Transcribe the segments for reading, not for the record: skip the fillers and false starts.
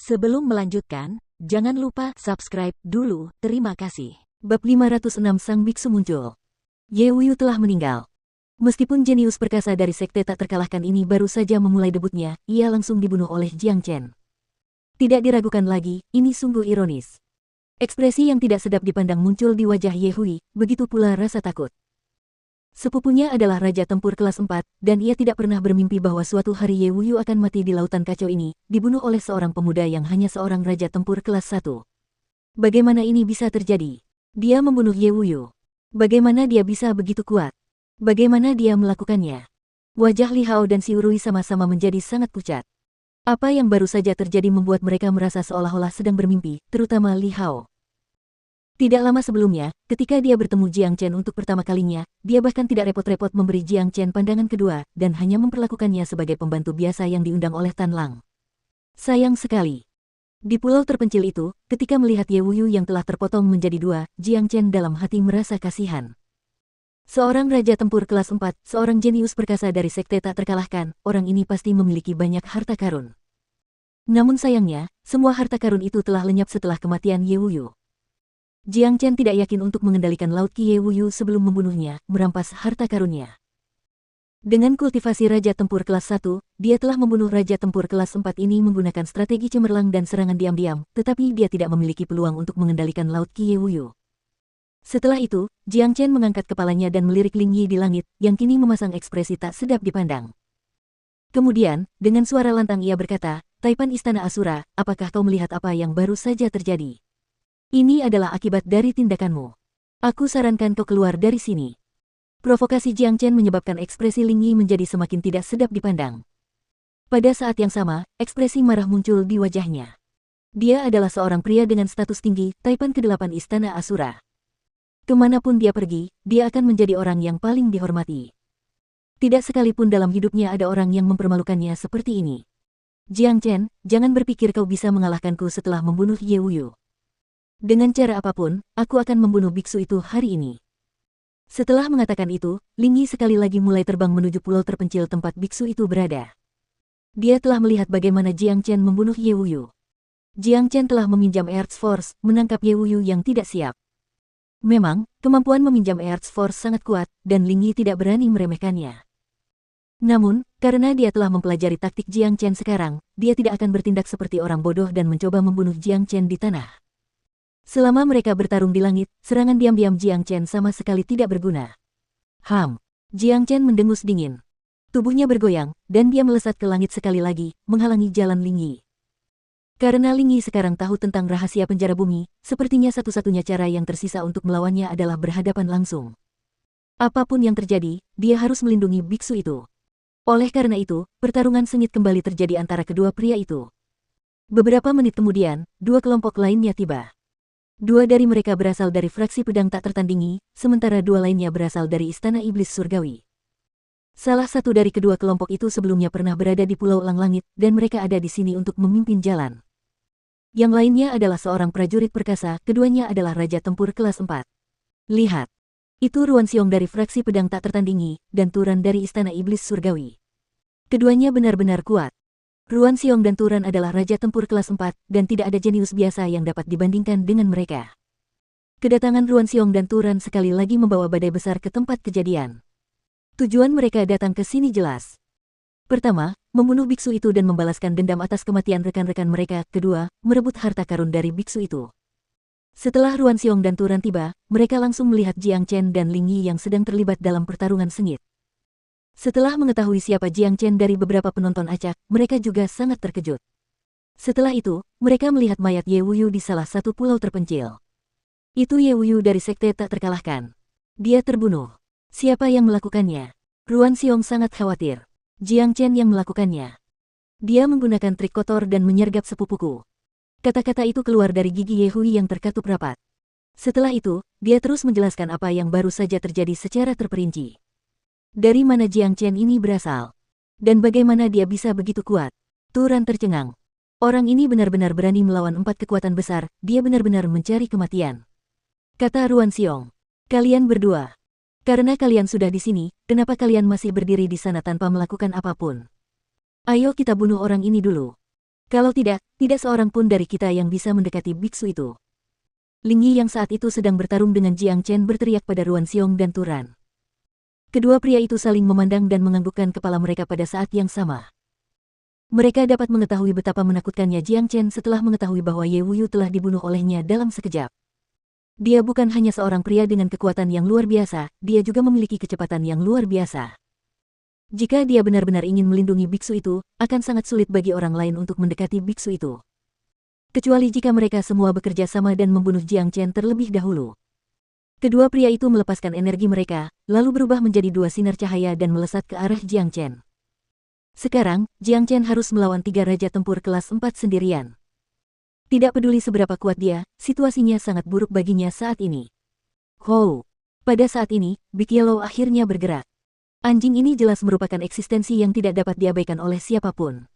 Sebelum melanjutkan, jangan lupa subscribe dulu, terima kasih. Bab 506 Sang Biksu muncul. Ye Wuyu telah meninggal. Meskipun jenius perkasa dari sekte tak terkalahkan ini baru saja memulai debutnya, ia langsung dibunuh oleh Jiang Chen. Tidak diragukan lagi, ini sungguh ironis. Ekspresi yang tidak sedap dipandang muncul di wajah Ye Hui, begitu pula rasa takut. Sepupunya adalah Raja Tempur kelas 4, dan ia tidak pernah bermimpi bahwa suatu hari Ye Wuyu akan mati di lautan kacau ini, dibunuh oleh seorang pemuda yang hanya seorang Raja Tempur kelas 1. Bagaimana ini bisa terjadi? Dia membunuh Ye Wuyu. Bagaimana dia bisa begitu kuat? Bagaimana dia melakukannya? Wajah Li Hao dan Xiu Rui sama-sama menjadi sangat pucat. Apa yang baru saja terjadi membuat mereka merasa seolah-olah sedang bermimpi, terutama Li Hao. Tidak lama sebelumnya, ketika dia bertemu Jiang Chen untuk pertama kalinya, dia bahkan tidak repot-repot memberi Jiang Chen pandangan kedua, dan hanya memperlakukannya sebagai pembantu biasa yang diundang oleh Tan Lang. Sayang sekali. Di pulau terpencil itu, ketika melihat Ye Wuyu yang telah terpotong menjadi dua, Jiang Chen dalam hati merasa kasihan. Seorang Raja Tempur kelas 4, seorang jenius perkasa dari sekte tak terkalahkan, orang ini pasti memiliki banyak harta karun. Namun sayangnya, semua harta karun itu telah lenyap setelah kematian Ye Wuyu. Jiang Chen tidak yakin untuk mengendalikan Laut Qi Ye Wuyu sebelum membunuhnya, merampas harta karunnya. Dengan kultivasi Raja Tempur kelas 1, dia telah membunuh Raja Tempur kelas 4 ini menggunakan strategi cemerlang dan serangan diam-diam, tetapi dia tidak memiliki peluang untuk mengendalikan Laut Qi Ye Wuyu. Setelah itu, Jiang Chen mengangkat kepalanya dan melirik Ling Yi di langit, yang kini memasang ekspresi tak sedap dipandang. Kemudian, dengan suara lantang ia berkata, "Taipan Istana Asura, apakah kau melihat apa yang baru saja terjadi? Ini adalah akibat dari tindakanmu. Aku sarankan kau keluar dari sini." Provokasi Jiang Chen menyebabkan ekspresi Ling Yi menjadi semakin tidak sedap dipandang. Pada saat yang sama, ekspresi marah muncul di wajahnya. Dia adalah seorang pria dengan status tinggi, Taipan ke-8 Istana Asura. Kemanapun dia pergi, dia akan menjadi orang yang paling dihormati. Tidak sekalipun dalam hidupnya ada orang yang mempermalukannya seperti ini. Jiang Chen, jangan berpikir kau bisa mengalahkanku setelah membunuh Ye Wuyu. Dengan cara apapun, aku akan membunuh biksu itu hari ini. Setelah mengatakan itu, Ling Yi sekali lagi mulai terbang menuju pulau terpencil tempat biksu itu berada. Dia telah melihat bagaimana Jiang Chen membunuh Ye Wuyu. Jiang Chen telah meminjam Earth Force, menangkap Ye Wuyu yang tidak siap. Memang, kemampuan meminjam Earth Force sangat kuat, dan Ling Yi tidak berani meremehkannya. Namun, karena dia telah mempelajari taktik Jiang Chen sekarang, dia tidak akan bertindak seperti orang bodoh dan mencoba membunuh Jiang Chen di tanah. Selama mereka bertarung di langit, serangan diam-diam Jiang Chen sama sekali tidak berguna. Jiang Chen mendengus dingin. Tubuhnya bergoyang, dan dia melesat ke langit sekali lagi, menghalangi jalan Ling Yi. Karena Ling Yi sekarang tahu tentang rahasia penjara bumi, sepertinya satu-satunya cara yang tersisa untuk melawannya adalah berhadapan langsung. Apapun yang terjadi, dia harus melindungi biksu itu. Oleh karena itu, pertarungan sengit kembali terjadi antara kedua pria itu. Beberapa menit kemudian, dua kelompok lainnya tiba. Dua dari mereka berasal dari fraksi pedang tak tertandingi, sementara dua lainnya berasal dari Istana Iblis Surgawi. Salah satu dari kedua kelompok itu sebelumnya pernah berada di Pulau Elang Langit, dan mereka ada di sini untuk memimpin jalan. Yang lainnya adalah seorang prajurit perkasa, keduanya adalah Raja Tempur kelas 4. Lihat. Itu Ruan Xiong dari fraksi pedang tak tertandingi, dan Turan dari Istana Iblis Surgawi. Keduanya benar-benar kuat. Ruan Xiong dan Turan adalah Raja Tempur kelas 4, dan tidak ada jenius biasa yang dapat dibandingkan dengan mereka. Kedatangan Ruan Xiong dan Turan sekali lagi membawa badai besar ke tempat kejadian. Tujuan mereka datang ke sini jelas. Pertama, membunuh biksu itu dan membalaskan dendam atas kematian rekan-rekan mereka. Kedua, merebut harta karun dari biksu itu. Setelah Ruan Xiong dan Turan tiba, mereka langsung melihat Jiang Chen dan Ling Yi yang sedang terlibat dalam pertarungan sengit. Setelah mengetahui siapa Jiang Chen dari beberapa penonton acak, mereka juga sangat terkejut. Setelah itu, mereka melihat mayat Ye Wuyu di salah satu pulau terpencil. Itu Ye Wuyu dari sekte tak terkalahkan. Dia terbunuh. Siapa yang melakukannya? Ruan Xiong sangat khawatir. Jiang Chen yang melakukannya. Dia menggunakan trik kotor dan menyergap sepupuku. Kata-kata itu keluar dari gigi Ye Hui yang terkatup rapat. Setelah itu, dia terus menjelaskan apa yang baru saja terjadi secara terperinci. Dari mana Jiang Chen ini berasal? Dan bagaimana dia bisa begitu kuat? Turan tercengang. Orang ini benar-benar berani melawan 4 kekuatan besar, dia benar-benar mencari kematian. Kata Ruan Xiong. Kalian berdua. Karena kalian sudah di sini, kenapa kalian masih berdiri di sana tanpa melakukan apapun? Ayo kita bunuh orang ini dulu. Kalau tidak, tidak seorang pun dari kita yang bisa mendekati biksu itu. Ling Yi yang saat itu sedang bertarung dengan Jiang Chen berteriak pada Ruan Xiong dan Turan. Kedua pria itu saling memandang dan menganggukkan kepala mereka pada saat yang sama. Mereka dapat mengetahui betapa menakutkannya Jiang Chen setelah mengetahui bahwa Ye Wuyu telah dibunuh olehnya dalam sekejap. Dia bukan hanya seorang pria dengan kekuatan yang luar biasa, dia juga memiliki kecepatan yang luar biasa. Jika dia benar-benar ingin melindungi biksu itu, akan sangat sulit bagi orang lain untuk mendekati biksu itu. Kecuali jika mereka semua bekerja sama dan membunuh Jiang Chen terlebih dahulu. Kedua pria itu melepaskan energi mereka, lalu berubah menjadi dua sinar cahaya dan melesat ke arah Jiang Chen. Sekarang, Jiang Chen harus melawan 3 raja tempur kelas 4 sendirian. Tidak peduli seberapa kuat dia, situasinya sangat buruk baginya saat ini. Ho! Pada saat ini, Big Yellow akhirnya bergerak. Anjing ini jelas merupakan eksistensi yang tidak dapat diabaikan oleh siapapun.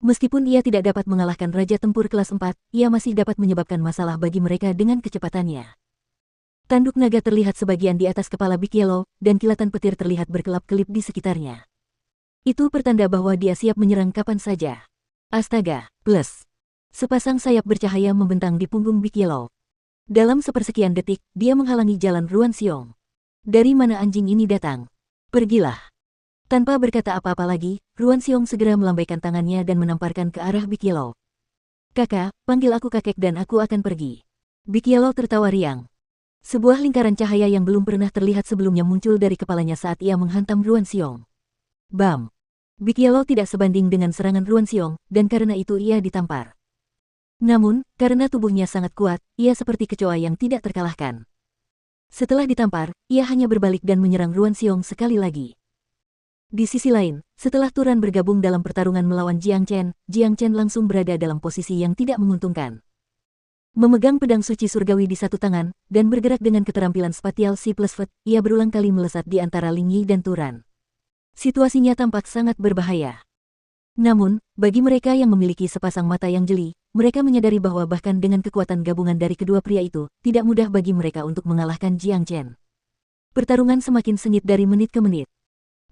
Meskipun ia tidak dapat mengalahkan Raja Tempur kelas 4, ia masih dapat menyebabkan masalah bagi mereka dengan kecepatannya. Tanduk naga terlihat sebagian di atas kepala Big Yellow, dan kilatan petir terlihat berkelap-kelip di sekitarnya. Itu pertanda bahwa dia siap menyerang kapan saja. Astaga, plus. Sepasang sayap bercahaya membentang di punggung Big Yellow. Dalam sepersekian detik, dia menghalangi jalan Ruan Xiong. Dari mana anjing ini datang? Pergilah. Tanpa berkata apa-apa lagi, Ruan Xiong segera melambaikan tangannya dan menamparkan ke arah Big Yellow. Kakak, panggil aku kakek dan aku akan pergi. Big Yellow tertawa riang. Sebuah lingkaran cahaya yang belum pernah terlihat sebelumnya muncul dari kepalanya saat ia menghantam Ruan Xiong. Bam! Big Yellow tidak sebanding dengan serangan Ruan Xiong, dan karena itu ia ditampar. Namun, karena tubuhnya sangat kuat, ia seperti kecoa yang tidak terkalahkan. Setelah ditampar, ia hanya berbalik dan menyerang Ruan Xiong sekali lagi. Di sisi lain, setelah Turan bergabung dalam pertarungan melawan Jiang Chen langsung berada dalam posisi yang tidak menguntungkan. Memegang pedang suci surgawi di satu tangan, dan bergerak dengan keterampilan spatial C++, ia berulang kali melesat di antara Ling Yi dan Turan. Situasinya tampak sangat berbahaya. Namun, bagi mereka yang memiliki sepasang mata yang jeli, mereka menyadari bahwa bahkan dengan kekuatan gabungan dari kedua pria itu, tidak mudah bagi mereka untuk mengalahkan Jiang Chen. Pertarungan semakin sengit dari menit ke menit.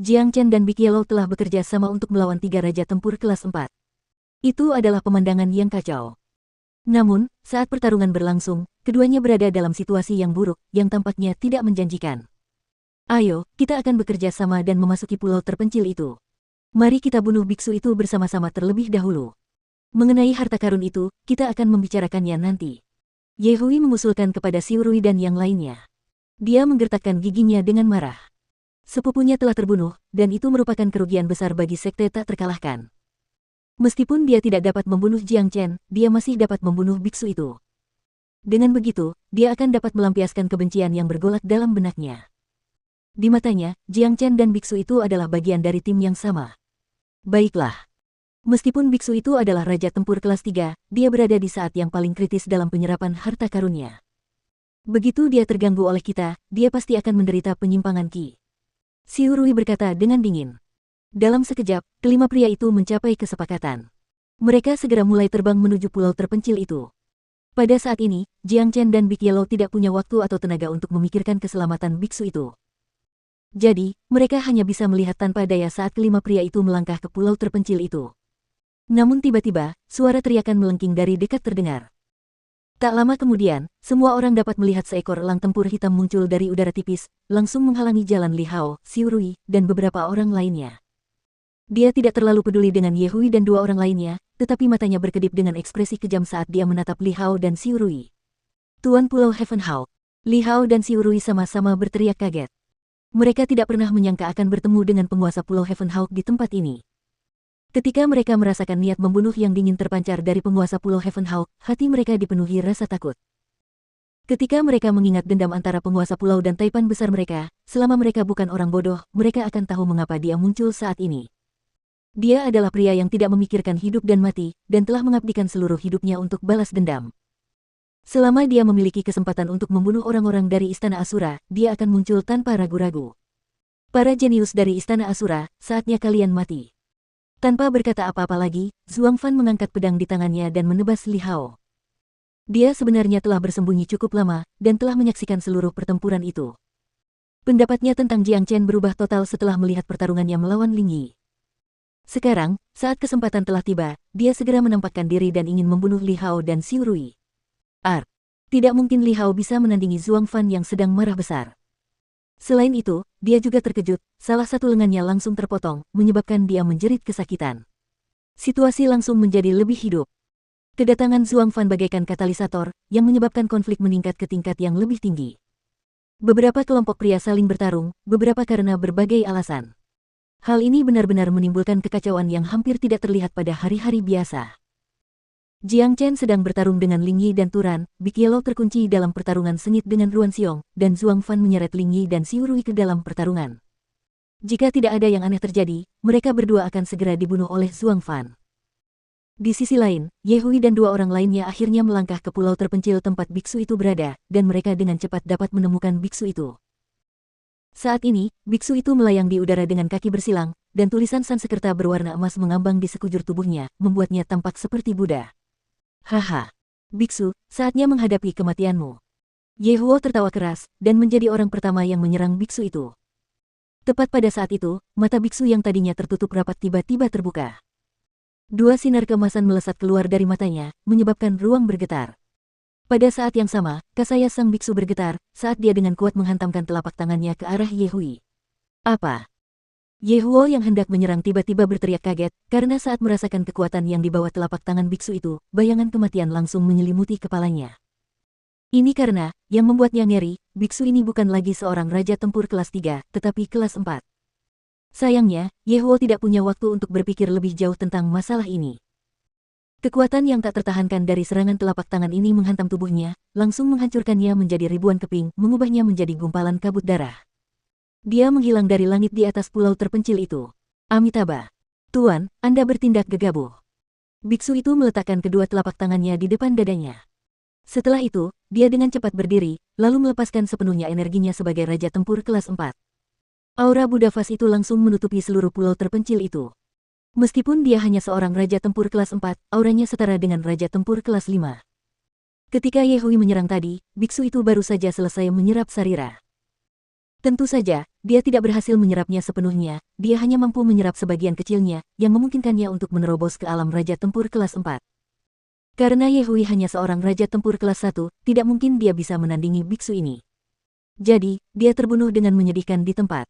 Jiang Chen dan Big Yellow telah bekerja sama untuk melawan 3 raja tempur kelas 4. Itu adalah pemandangan yang kacau. Namun, saat pertarungan berlangsung, keduanya berada dalam situasi yang buruk, yang tampaknya tidak menjanjikan. Ayo, kita akan bekerja sama dan memasuki pulau terpencil itu. Mari kita bunuh biksu itu bersama-sama terlebih dahulu. Mengenai harta karun itu, kita akan membicarakannya nanti. Ye Hui mengusulkan kepada Xiu Rui dan yang lainnya. Dia menggertakkan giginya dengan marah. Sepupunya telah terbunuh, dan itu merupakan kerugian besar bagi sekte tak terkalahkan. Meskipun dia tidak dapat membunuh Jiang Chen, dia masih dapat membunuh biksu itu. Dengan begitu, dia akan dapat melampiaskan kebencian yang bergolak dalam benaknya. Di matanya, Jiang Chen dan biksu itu adalah bagian dari tim yang sama. Baiklah. Meskipun biksu itu adalah Raja Tempur kelas 3, dia berada di saat yang paling kritis dalam penyerapan harta karunnya. Begitu dia terganggu oleh kita, dia pasti akan menderita penyimpangan Qi. Xiu Rui berkata dengan dingin. Dalam sekejap, kelima pria itu mencapai kesepakatan. Mereka segera mulai terbang menuju pulau terpencil itu. Pada saat ini, Jiang Chen dan Big Yellow tidak punya waktu atau tenaga untuk memikirkan keselamatan biksu itu. Jadi, mereka hanya bisa melihat tanpa daya saat kelima pria itu melangkah ke pulau terpencil itu. Namun tiba-tiba, suara teriakan melengking dari dekat terdengar. Tak lama kemudian, semua orang dapat melihat seekor elang tempur hitam muncul dari udara tipis, langsung menghalangi jalan Li Hao, Xiu Rui, dan beberapa orang lainnya. Dia tidak terlalu peduli dengan Ye Hui dan 2 orang lainnya, tetapi matanya berkedip dengan ekspresi kejam saat dia menatap Li Hao dan Xiu Rui. Tuan Pulau Heaven Hawk, Li Hao dan Xiu Rui sama-sama berteriak kaget. Mereka tidak pernah menyangka akan bertemu dengan penguasa Pulau Heaven Hawk di tempat ini. Ketika mereka merasakan niat membunuh yang dingin terpancar dari penguasa Pulau Heaven Hawk, hati mereka dipenuhi rasa takut. Ketika mereka mengingat dendam antara penguasa pulau dan taipan besar mereka, selama mereka bukan orang bodoh, mereka akan tahu mengapa dia muncul saat ini. Dia adalah pria yang tidak memikirkan hidup dan mati, dan telah mengabdikan seluruh hidupnya untuk balas dendam. Selama dia memiliki kesempatan untuk membunuh orang-orang dari Istana Asura, dia akan muncul tanpa ragu-ragu. Para jenius dari Istana Asura, saatnya kalian mati. Tanpa berkata apa-apa lagi, Zhuang Fan mengangkat pedang di tangannya dan menebas Li Hao. Dia sebenarnya telah bersembunyi cukup lama, dan telah menyaksikan seluruh pertempuran itu. Pendapatnya tentang Jiang Chen berubah total setelah melihat pertarungannya melawan Ling Yi. Sekarang, saat kesempatan telah tiba, dia segera menampakkan diri dan ingin membunuh Li Hao dan Xiu Rui. Tidak mungkin Li Hao bisa menandingi Zhuang Fan yang sedang marah besar. Selain itu, dia juga terkejut, salah satu lengannya langsung terpotong, menyebabkan dia menjerit kesakitan. Situasi langsung menjadi lebih hidup. Kedatangan Zhuang Fan bagaikan katalisator, yang menyebabkan konflik meningkat ke tingkat yang lebih tinggi. Beberapa kelompok pria saling bertarung, beberapa karena berbagai alasan. Hal ini benar-benar menimbulkan kekacauan yang hampir tidak terlihat pada hari-hari biasa. Jiang Chen sedang bertarung dengan Ling Yi dan Turan, Big Yellow terkunci dalam pertarungan sengit dengan Ruan Xiong, dan Zhuang Fan menyeret Ling Yi dan Xiu Rui ke dalam pertarungan. Jika tidak ada yang aneh terjadi, mereka berdua akan segera dibunuh oleh Zhuang Fan. Di sisi lain, Ye Hui dan dua orang lainnya akhirnya melangkah ke pulau terpencil tempat biksu itu berada, dan mereka dengan cepat dapat menemukan biksu itu. Saat ini, biksu itu melayang di udara dengan kaki bersilang, dan tulisan Sansekerta berwarna emas mengambang di sekujur tubuhnya, membuatnya tampak seperti Buddha. Haha, biksu, saatnya menghadapi kematianmu. Ye Huo tertawa keras, dan menjadi orang pertama yang menyerang biksu itu. Tepat pada saat itu, mata biksu yang tadinya tertutup rapat tiba-tiba terbuka. Dua sinar keemasan melesat keluar dari matanya, menyebabkan ruang bergetar. Pada saat yang sama, kasaya sang biksu bergetar, saat dia dengan kuat menghantamkan telapak tangannya ke arah Ye Hui. Apa? Ye Huo yang hendak menyerang tiba-tiba berteriak kaget, karena saat merasakan kekuatan yang dibawa telapak tangan biksu itu, bayangan kematian langsung menyelimuti kepalanya. Ini karena, yang membuatnya ngeri, biksu ini bukan lagi seorang raja tempur kelas 3, tetapi kelas 4. Sayangnya, Ye Huo tidak punya waktu untuk berpikir lebih jauh tentang masalah ini. Kekuatan yang tak tertahankan dari serangan telapak tangan ini menghantam tubuhnya, langsung menghancurkannya menjadi ribuan keping, mengubahnya menjadi gumpalan kabut darah. Dia menghilang dari langit di atas pulau terpencil itu. Amitabha. Tuan, Anda bertindak gegabah. Biksu itu meletakkan kedua telapak tangannya di depan dadanya. Setelah itu, dia dengan cepat berdiri, lalu melepaskan sepenuhnya energinya sebagai Raja Tempur kelas 4. Aura Buddha Fas itu langsung menutupi seluruh pulau terpencil itu. Meskipun dia hanya seorang Raja Tempur kelas 4, auranya setara dengan Raja Tempur kelas 5. Ketika Ye Hui menyerang tadi, biksu itu baru saja selesai menyerap sarira. Tentu saja, dia tidak berhasil menyerapnya sepenuhnya, dia hanya mampu menyerap sebagian kecilnya, yang memungkinkannya untuk menerobos ke alam Raja Tempur kelas 4. Karena Ye Hui hanya seorang Raja Tempur kelas 1, tidak mungkin dia bisa menandingi biksu ini. Jadi, dia terbunuh dengan menyedihkan di tempat.